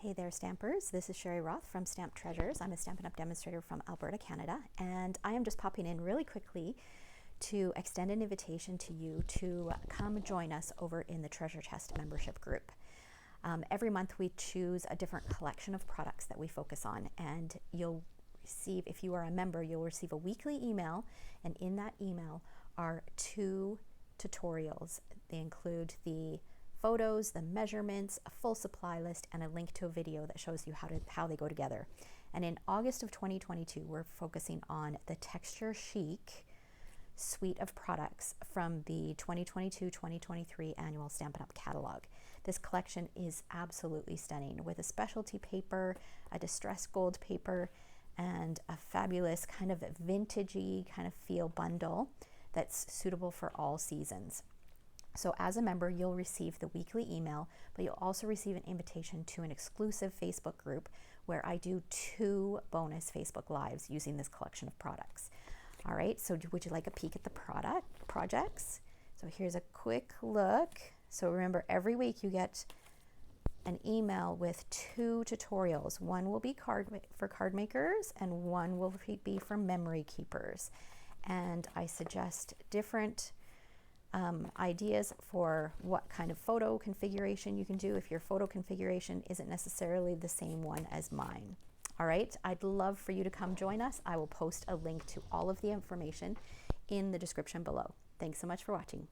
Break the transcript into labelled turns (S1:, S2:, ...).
S1: Hey there, Stampers. This is Sherry Roth from Stamp Treasures. I'm a Stampin' Up! Demonstrator from Alberta, Canada, and I am just popping in really quickly to extend an invitation to you to come join us over in the Treasure Chest membership group. Every month we choose a different collection of products that we focus on, and you'll receive, if you are a member, you'll receive a weekly email, and in that email are 2 tutorials. They include the photos, the measurements, a full supply list, and a link to a video that shows you how they go together. And in August of 2022, we're focusing on the Texture Chic suite of products from the 2022-2023 annual Stampin' Up! Catalog. This collection is absolutely stunning, with a specialty paper, a distressed gold paper, and a fabulous kind of vintagey kind of feel bundle that's suitable for all seasons. So as a member, you'll receive the weekly email, but you'll also receive an invitation to an exclusive Facebook group where I do 2 bonus Facebook Lives using this collection of products. All right, so would you like a peek at the projects? So here's a quick look. So remember, every week you get an email with 2 tutorials. One will be for card makers and one will be for memory keepers. And I suggest different ideas for what kind of photo configuration you can do if your photo configuration isn't necessarily the same one as mine. All right, I'd love for you to come join us. I will post a link to all of the information in the description below. Thanks so much for watching.